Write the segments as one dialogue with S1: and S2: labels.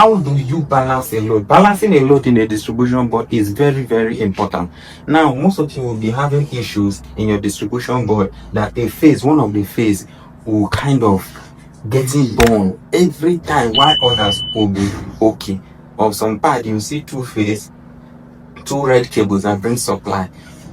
S1: How do you balance a load? Balancing a load in a distribution board is very, very important. Now, most of you will be having issues in your distribution board that one of the phase will kind of getting born every time, while others will be okay. Or some part you see two red cables that bring supply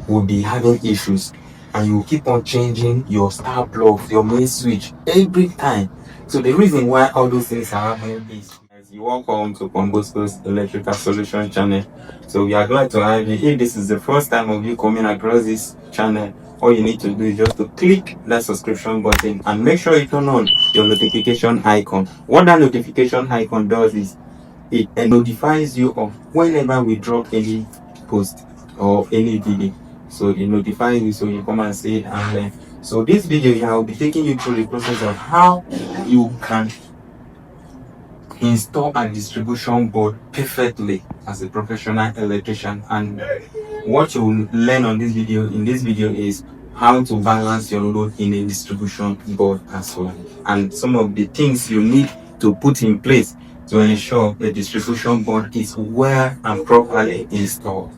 S1: will be having issues, and you keep on changing your start plug, your main switch every time. So the reason why all those things are happening is, as you welcome to Bosco's Electrical Solution channel. So we are glad to have you. If this is the first time of you coming across this channel, all you need to do is just to click that subscription button and make sure you turn on your notification icon. What that notification icon does is it notifies you of whenever we drop any post or any video. So it notifies you, so you come and see it and learn. So this video here, I'll be taking you through the process of how you can install a distribution board perfectly as a professional electrician. And what you will learn on this video is how to balance your load in a distribution board as well, and some of the things you need to put in place to ensure the distribution board is well and properly installed.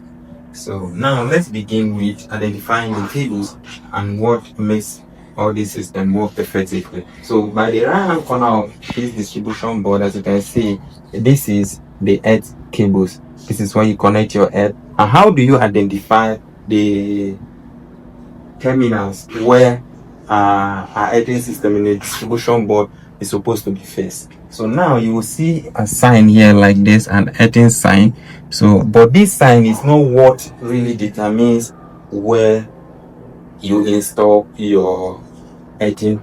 S1: So now let's begin with identifying the cables and what makes all this system work effectively. So by the right hand corner of this distribution board, as you can see, this is the earth cables. This is where you connect your earth. And how do you identify the terminals where our earthing system in the distribution board is supposed to be faced? So now you will see a sign here like this, an earthing sign. So but this sign is not what really determines where you install your earthing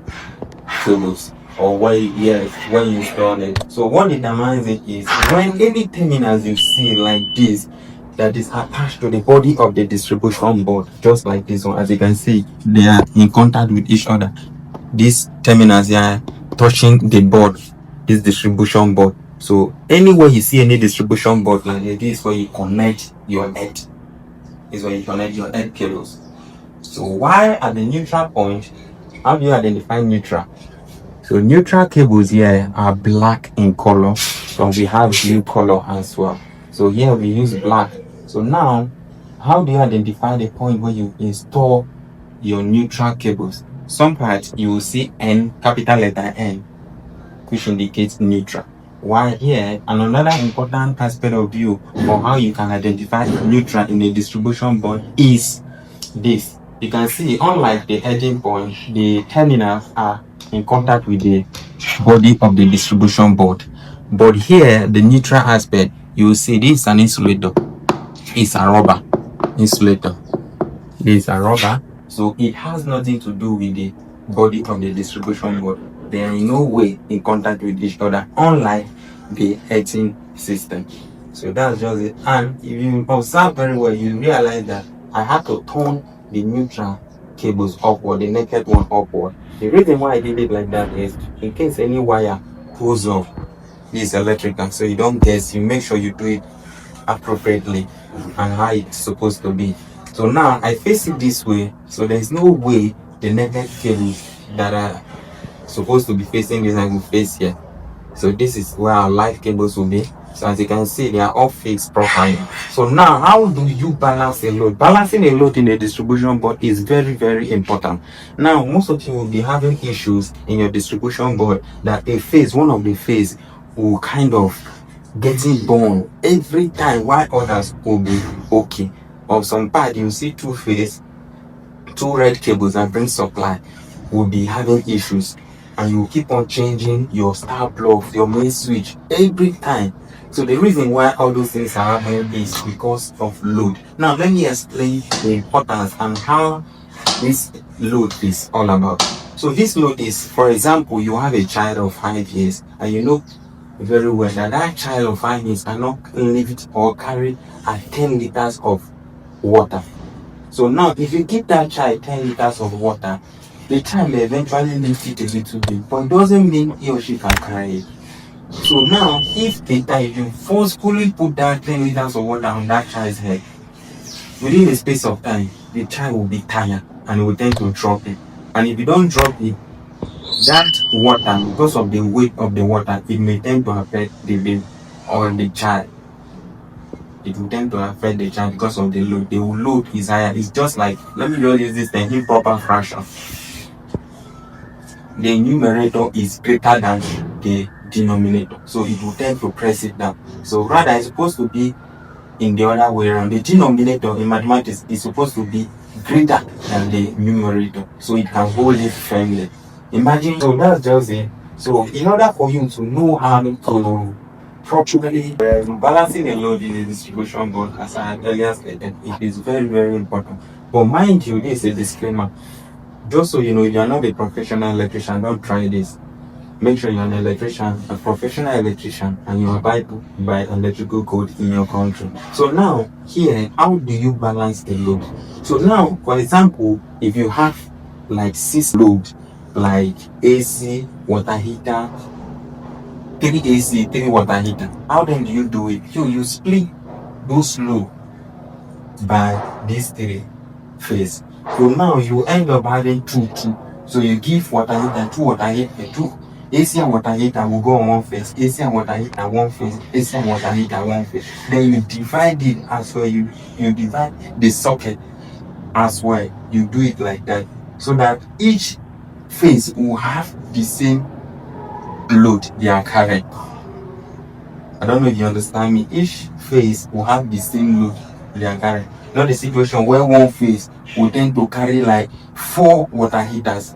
S1: cables or where you install it. So what determines it is when any terminals you see like this that is attached to the body of the distribution board, just like this one. As you can see, they are in contact with each other. These terminals are touching the board, this distribution board. So anywhere you see any distribution board like this is where you connect your earth. Is where you connect your earth cables. So why at the neutral point, how do you identify neutral? So neutral cables here are black in color. So we have blue color as well. So here we use black. So now, how do you identify the point where you install your neutral cables? Some parts you will see N, capital letter N, which indicates neutral. While here, another important aspect of view for how you can identify neutral in a distribution board is this. You can see, unlike the heading point, the terminals are in contact with the body of the distribution board. But here, the neutral aspect, you will see this is an insulator. It's a rubber insulator. This is a rubber, so it has nothing to do with the body of the distribution board. They are in no way in contact with each other, unlike the earthing system. So that's just it. And if you observe very well, you realize that I had to turn the neutral cables upward, the naked one upward. The reason why I did it like that is in case any wire pulls off, this electrical, so you don't guess, you make sure you do it appropriately and how it's supposed to be. So now I face it this way, so there's no way the naked cables that are supposed to be facing this I will face here. So this is where our live cables will be. So as you can see, they are all fixed properly. So now, how do you balance a load? Balancing a load in a distribution board is very, very important. Now, most of you will be having issues in your distribution board that one of the phase will kind of getting born every time, while others will be okay. Or some part you see two red cables that bring supply will be having issues, and you keep on changing your start plug, your main switch every time. So the reason why all those things are happening is because of load. Now let me explain the importance and how this load is all about. So this load is, for example, you have a child of 5 years and you know very well that that child of 5 years cannot lift or carry 10 liters of water. So now if you give that child 10 liters of water, the child may eventually lift it a little bit, but it doesn't mean he or she can carry it. So now if you forcefully put that 10 liters of water on that child's head, within a space of time, the child will be tired and will tend to drop it. And if you don't drop it, that water, because of the weight of the water, it may tend to affect the baby. or the child. It will tend to affect the child because of the load. The load is higher. It's just like, let me just use this thing, improper fraction. The numerator is greater than the denominator, so it will tend to press it down. So rather, it's supposed to be in the other way around. The denominator in mathematics is supposed to be greater than the numerator, so it can hold it firmly. Imagine, so that's just it. So in order for you to know how to properly balancing the load in the distribution board, as I had earlier stated, it is very, very important. But mind you, this is a disclaimer. Just so you know, if you are not a professional electrician, don't try this. Make sure you're an electrician, a professional electrician, and you abide by electrical code in your country. So now, here, how do you balance the load? So now, for example, if you have like 6 loads, like AC, water heater, 3 AC, 3 water heater, how then do you do it? You split those loads by these 3 phases. So now you end up having 2. So you give water heater 2 water heater 2. AC and water heater will go on one phase. AC and water heater one phase. AC and water heater one phase. Then you divide it as well. You divide the socket as well. You do it like that, so that each phase will have the same load they are carrying. I don't know if you understand me. Each phase will have the same load they are carrying. Not the situation where one phase will tend to carry like 4 water heaters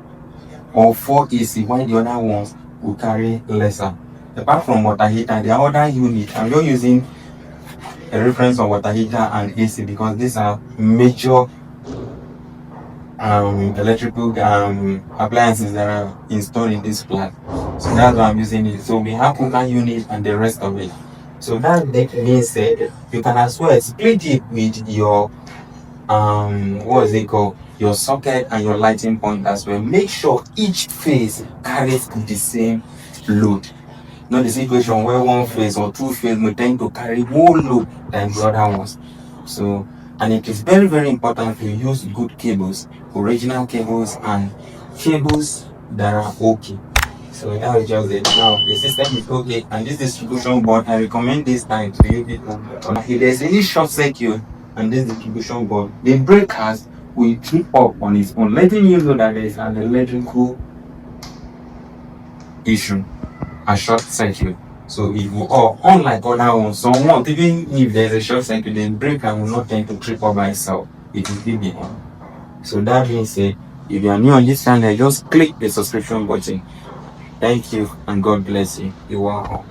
S1: or 4 AC, while the other ones will carry lesser. Apart from water heater, the other unit, I'm just using a reference of water heater and AC because these are major electrical appliances that are installed in this flat. So that's why I'm using it. So we have cooker unit and the rest of it. So that being said, you can as well split it with your what is it called, your socket and your lighting point as well. Make sure each phase carries the same load. Not the situation where one phase or 2 phase may tend to carry more load than the other ones. So, and it is very, very important to use good cables, original cables and cables that are okay. So that is just it. Now the system is okay, and this distribution board, I recommend this time to use it. If there's any short circuit and this distribution board, the breakers will trip up on its own, letting you know that there is an electrical issue, a short circuit. So it will, or unlike other ones, somewhat, even if there's a short circuit, the breaker will not tend to trip up by itself. It will be behind. So that being said, if you are new on this channel, just click the subscription button. Thank you and God bless you. You are home.